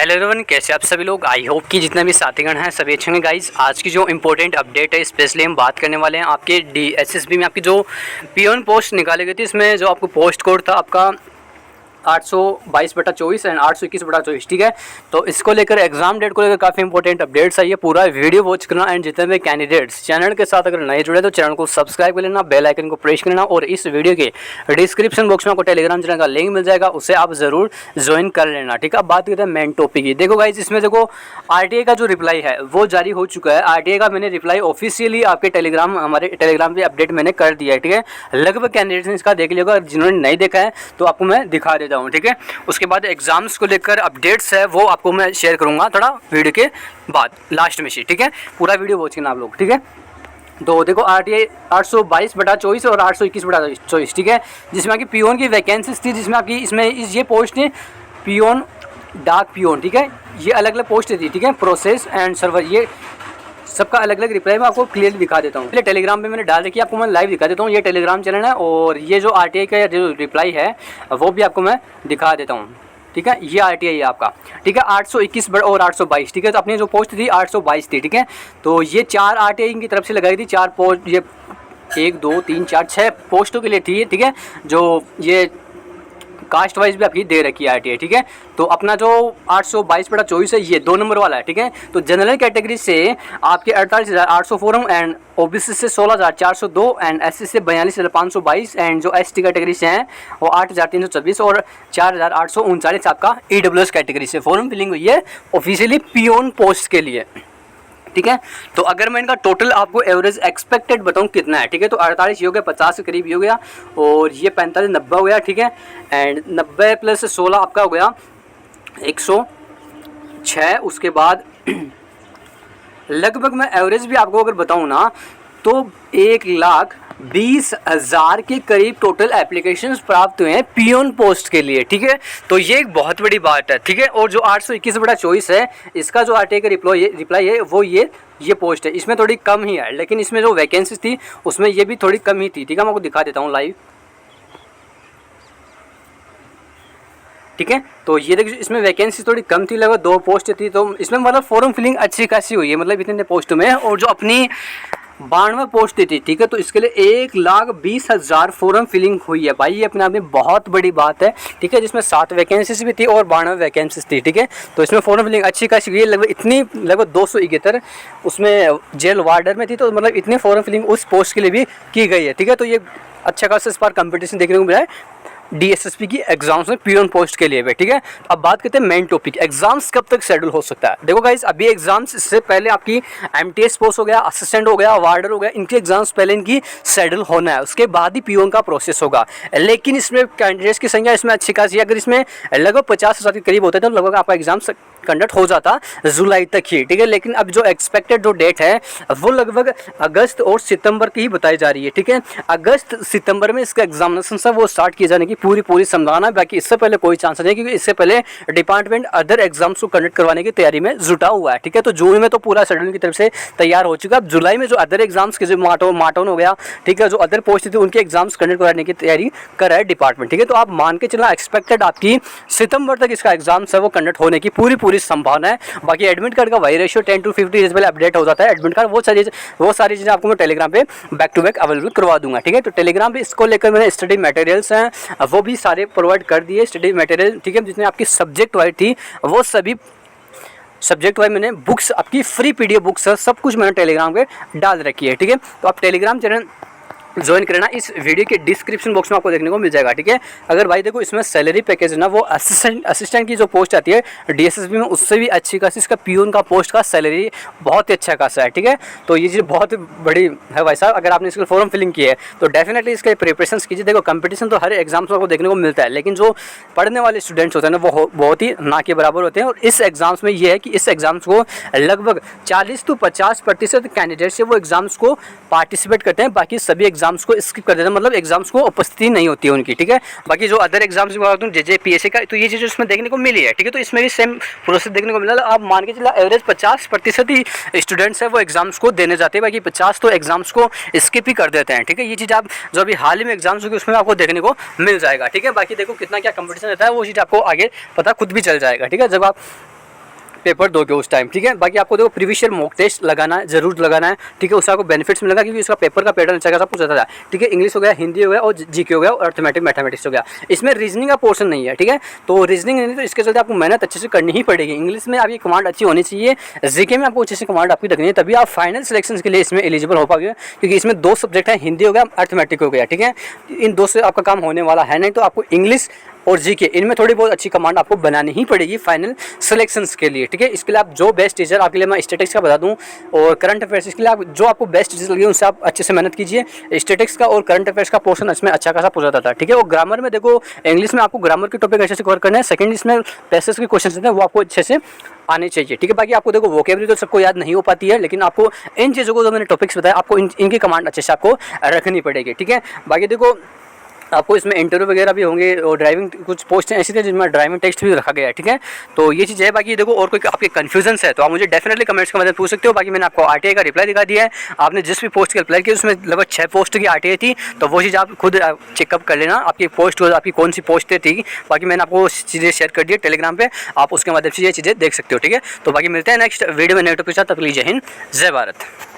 Hello everyone, कैसे आप सभी लोग। आई होप कि जितने भी साथीगण हैं सभी अच्छे होंगे। गाइस, आज की जो इंपॉर्टेंट अपडेट है स्पेशली हम बात करने वाले हैं आपके डीएसएसबी में आपकी जो पियोन पोस्ट निकाली गई थी, इसमें जो आपको पोस्ट कोड था आपका 822/24 एंड 821/24। ठीक है, तो इसको लेकर एग्जाम डेट को लेकर काफ़ी इंपॉर्टेंट अपडेट्स आई है। पूरा वीडियो वॉच करना एंड जितने भी कैंडिडेट्स चैनल के साथ अगर नए जुड़े तो चैनल को सब्सक्राइब कर लेना, बेल आइकन को प्रेस कर लेना और इस वीडियो के डिस्क्रिप्शन बॉक्स में आपको टेलीग्राम चैनल का लिंक मिल जाएगा, उसे आप जरूर ज्वाइन कर लेना। ठीक है, अब बात करते हैं मेन टॉपिक की। देखो गाइस, इसमें देखो आरटीआई का जो रिप्लाई है वो जारी हो चुका है। आरटीआई का मैंने रिप्लाई ऑफिशियली आपके हमारे टेलीग्राम पे अपडेट मैंने कर दिया है। ठीक है, लगभग कैंडिडेट्स ने इसका देख लिया होगा, जिन्होंने नहीं देखा है तो आपको मैं दिखा देता हूँ। ठीक है, उसके बाद एग्जाम्स को लेकर अपडेट्स है वो आपको मैं शेयर करूंगा थोड़ा वीडियो के बाद लास्ट में से। ठीक है, पूरा वीडियो वॉच करना आप लोग। ठीक है, तो देखो आरटीआई 822/24 और 821/24। ठीक है, जिसमें आपकी पियोन की वैकेंसीज थी, जिसमें आपकी इसमें ये पोस्ट है पियोन, डाक पियोन। ठीक है, ये अलग अलग पोस्ट थी। ठीक है, प्रोसेस एंड सर्वर, ये सबका अलग अलग रिप्लाई मैं आपको क्लियरली दिखा देता हूँ। पहले टेलीग्राम पे मैंने डाल रखी है, आपको मैं लाइव दिखा देता हूँ। ये टेलीग्राम चैनल है और ये जो आरटीआई का जो रिप्लाई है वो भी आपको मैं दिखा देता हूँ। ठीक है, ये आरटीआई है आपका। ठीक है, 821 और 822। ठीक है, तो अपनी जो पोस्ट थी 822 थी। ठीक है, तो ये 4 आरटीआई की तरफ से लगाई थी, 4 पोस्ट, ये 1 2 3 4 6 पोस्टों के लिए थी। ठीक है, जो ये कास्ट वाइज भी आपकी दे रखी है आरटीआई। ठीक है, तो अपना जो 822/24 है ये 2 नंबर वाला है। ठीक है, तो जनरल कैटेगरी से आपके 48,800 फॉरम एंड ओबीसी से 16,402 एंड एससी से 42,522 एंड जो एसटी कैटेगरी से हैं वो 8,326 और 4,839 आपका ईडब्ल्यूएस कैटेगरी से फॉर्म फिलिंग हुई है ऑफिशियली पियोन पोस्ट के लिए। ठीक है, तो अगर मैं इनका टोटल आपको एवरेज एक्सपेक्टेड बताऊं कितना है। ठीक है, तो 48 ये हो गया, 50 के करीब ये हो गया और ये 45 90 हो गया। ठीक है, एंड 90 + 16 आपका हो गया 106। उसके बाद लगभग मैं एवरेज भी आपको अगर बताऊं ना तो 1,20,000 के करीब टोटल एप्लीकेशंस प्राप्त हुए हैं पियोन पोस्ट के लिए। ठीक है, तो ये एक बहुत बड़ी बात है। ठीक है, और जो 821/24 है इसका जो आरटीआई का रिप्लाई है वो ये पोस्ट है, इसमें थोड़ी कम ही है, लेकिन इसमें जो वैकेंसी थी उसमें ये भी थोड़ी कम ही थी। ठीक है, मैं आपको दिखा देता हूँ लाइव। ठीक है, तो ये देखिए इसमें वैकेंसी थोड़ी कम थी, लगभग 2 पोस्ट थी, तो इसमें मतलब फॉर्म फिलिंग अच्छी खासी हुई है, मतलब इतने पोस्ट में। और जो अपनी 92 पोस्ट थी, ठीक है, तो इसके लिए 1,20,000 फॉर्म फिलिंग हुई है भाई, ये अपने आप में बहुत बड़ी बात है। ठीक है, जिसमें 7 वैकेंसीज भी थी और 92 वैकेंसीज थी। ठीक है, तो इसमें फॉर्म फिलिंग अच्छी खासी हुई है, लगभग 271 उसमें जेल वार्डर में थी, तो मतलब इतने फॉर्म फिलिंग उस पोस्ट के लिए भी की गई है। ठीक है, तो ये अच्छा खासा इस बार कंपटीशन देखने को मिला है डीएसएसपी की एग्जाम्स में पियोन पोस्ट के लिए भी। ठीक है, अब बात करते हैं मेन टॉपिक, एग्जाम्स कब तक शेड्यूल हो सकता है। देखो गाइस, अभी एग्जाम्स इससे पहले आपकी एमटीएस पोस्ट हो गया, असिस्टेंट हो गया, वार्डर हो गया, इनके एग्जाम्स पहले इनकी शेड्यूल होना है, उसके बाद ही पियोन का प्रोसेस होगा। लेकिन इसमें कैंडिडेट्स की संख्या इसमें अच्छी खासी है, अगर इसमें लगभग 50,000 के करीब होता है तो लगभग आपका एग्जाम कंडक्ट हो जाता जुलाई तक ही। ठीक है, लेकिन अब जो एक्सपेक्टेड जो डेट है वो लगभग अगस्त और सितंबर की ही बताई जा रही है। ठीक है, अगस्त सितंबर में इसका एग्जामिनेशन सब वो स्टार्ट किए जाने की पूरी संभावना है, बाकी इससे पहले कोई चांस नहीं, क्योंकि इससे पहले डिपार्टमेंट अदर एग्जाम्स को कंडक्ट करवाने की तैयारी में जुटा हुआ है। ठीक है, तो जून में तो पूरा शेड्यूल की तरफ से तैयार हो चुका है। अब जुलाई में जो अदर एग्जाम्स के जो माटोन हो गया, ठीक है, जो अदर पोस्ट थी उनके एग्जाम्स कंडक्ट करवाने की तैयारी कर रहा है डिपार्टमेंट। ठीक है, तो आप मान के चलना एक्सपेक्टेड आपकी सितंबर तक इसका एग्जाम्स है वो कंडक्ट होने की पूरी संभावना है। बाकी एडमिट कार्ड का वही रेशियो 10 to 50 डेज पहले अपडेट हो जाता है एडमिट कार्ड, वो सारी चीज़ें आपको मैं टेलीग्राम पे बैक टू बैक अवेलेबल करवा दूंगा। ठीक है, तो टेलीग्राम पे इसको लेकर मैंने स्टडी मटेरियल्स हैं वो भी सारे प्रोवाइड कर दिए, स्टडी मटेरियल। ठीक है, जितने आपकी सब्जेक्ट वाइज थी वो सभी सब्जेक्ट वाइज मैंने बुक्स आपकी फ्री पीडीएफ बुक्स है, सब कुछ मैंने टेलीग्राम पे डाल रखी है। ठीक है, तो आप टेलीग्राम चैनल ज्वाइन करना, इस वीडियो के डिस्क्रिप्शन बॉक्स में आपको देखने को मिल जाएगा। ठीक है, अगर भाई देखो इसमें सैलरी पैकेज है ना, वो असिस्टेंट की जो पोस्ट आती है डीएसएसबी में उससे भी अच्छी खासी इसका पियोन का पोस्ट का सैलरी बहुत ही अच्छा खासा है। ठीक है, तो ये चीज़ बहुत बड़ी है भाई साहब, अगर आपने इसका फॉर्म फिलिंग की है तो डेफिनेटली इसके प्रिपरेशन कीजिए। देखो कंपटीशन तो हर एग्जाम्स में आपको देखने को मिलता है, लेकिन जो पढ़ने वाले स्टूडेंट्स होते हैं ना वो बहुत ही ना के बराबर होते हैं। और इस एग्जाम्स में ये है कि इस एग्जाम्स को लगभग 40 to 50% कैंडिडेट से वो एग्जाम्स को पार्टिसिपेट करते हैं, बाकी सभी एग्जाम्स को स्किप कर देते हैं, मतलब एग्जाम्स को उपस्थिति नहीं होती है उनकी। ठीक है, बाकी जो अदर एग्जाम्स की बात करूँ जेजे पीएससी का, तो ये चीज़ इसमें देखने को मिली है। ठीक है, तो इसमें भी सेम प्रोसेस देखने को मिला। आप मान के चला एवरेज 50% ही स्टूडेंट्स है वो एग्जाम्स को देने जाते हैं, बाकी 50 तो एग्जाम्स को स्किप ही कर देते हैं। ठीक है, ये चीज़ आप जो अभी हाल ही में एग्जाम्स होगी उसमें आपको देखने को मिल जाएगा। ठीक है, बाकी देखो कितना क्या कंपटीशन रहता है वो चीज़ आपको आगे पता खुद भी चल जाएगा। ठीक है, जब आप पेपर दोगे उस टाइम, ठीक है। बाकी आपको देखो प्रीवियस ईयर मॉक टेस्ट लगाना है, जरूर लगाना है, ठीक है। उससे आपको बेनिफिट्स मिलेगा क्योंकि उसका पेपर का पैटर्न अच्छा खासा पूछा जाता है, ठीक है। इंग्लिश हो गया, हिंदी हो गया और जीके हो गया और अर्थमेटिक मैथमेटिक्स हो गया। इसमें रीजनिंग का पोर्शन नहीं है, ठीक है। तो रीजनिंग नहीं, तो इसके चलते आपको मेहनत अच्छे से करनी ही पड़ेगी। इंग्लिश में आपकी कमांड अच्छी होनी चाहिए, जीके में आपको अच्छे से कमांड आपकी रखनी है, तभी आप फाइनल सिलेक्शन के लिए इसमें एलिजिबल हो पाओगे। क्योंकि इसमें 2 सब्जेक्ट हैं, हिंदी हो गया, अर्थमेटिक हो गया, ठीक है। इन 2 से आपका काम होने वाला है नहीं, तो आपको इंग्लिश और जीके इनमें थोड़ी बहुत अच्छी कमांड आपको बनानी ही पड़ेगी फाइनल सिलेक्शंस के लिए, ठीक है। इसके लिए आप जो बेस्ट टीचर, आपके लिए मैं स्टैटिक्स का बता दूं और करंट अफेयर्स, इसके लिए आप जो आपको बेस्ट टीचर लगे उनसे आप अच्छे से मेहनत कीजिए। स्टैटिक्स का और करंट अफेयर्स का पोर्शन इसमें अच्छा खासा पूछा जाता है, ठीक है। और ग्रामर में देखो, इंग्लिश में आपको ग्रामर के टॉपिक अच्छे से कवर करना है, सेकंड इसमें पैसेज के क्वेश्चन होते हैं वो आपको अच्छे से आने चाहिए, ठीक है। बाकी आपको देखो वोकेबलरी तो सबको याद नहीं हो पाती है, लेकिन आपको इन चीज़ों को जो मैंने टॉपिक्स बताया आपको इनकी कमांड अच्छे से आपको रखनी पड़ेगी, ठीक है। बाकी देखो आपको इसमें इंटरव्यू वगैरह भी होंगे और ड्राइविंग कुछ पोस्ट ऐसी थी जिनमें ड्राइविंग टेस्ट भी रखा गया है, ठीक है। तो ये चीज़ है। बाकी देखो और कोई आपके कन्फ्यूजन्स है तो आप मुझे डेफिनेटली कमेंट्स के माध्यम से पूछ सकते हो। बाकी मैंने आपको आरटीआई का रिप्लाई दिखा दिया है, आपने जिस भी पोस्ट का अप्लाई किया उसमें लगभग 6 पोस्ट की आरटीआई थी, तो वो चीज़ आप खुद चेकअप कर लेना आपकी पोस्ट आपकी कौन सी पोस्ट थी। बाकी मैंने आपको चीज़ें शेयर कर दी है टेलीग्राम पर, आप उसके माध्यम से ये चीज़ें देख सकते हो, ठीक है। तो बाकी मिलते हैं नेक्स्ट वीडियो में नए टॉपिक के साथ। तब के लिए जय हिंद, जय भारत।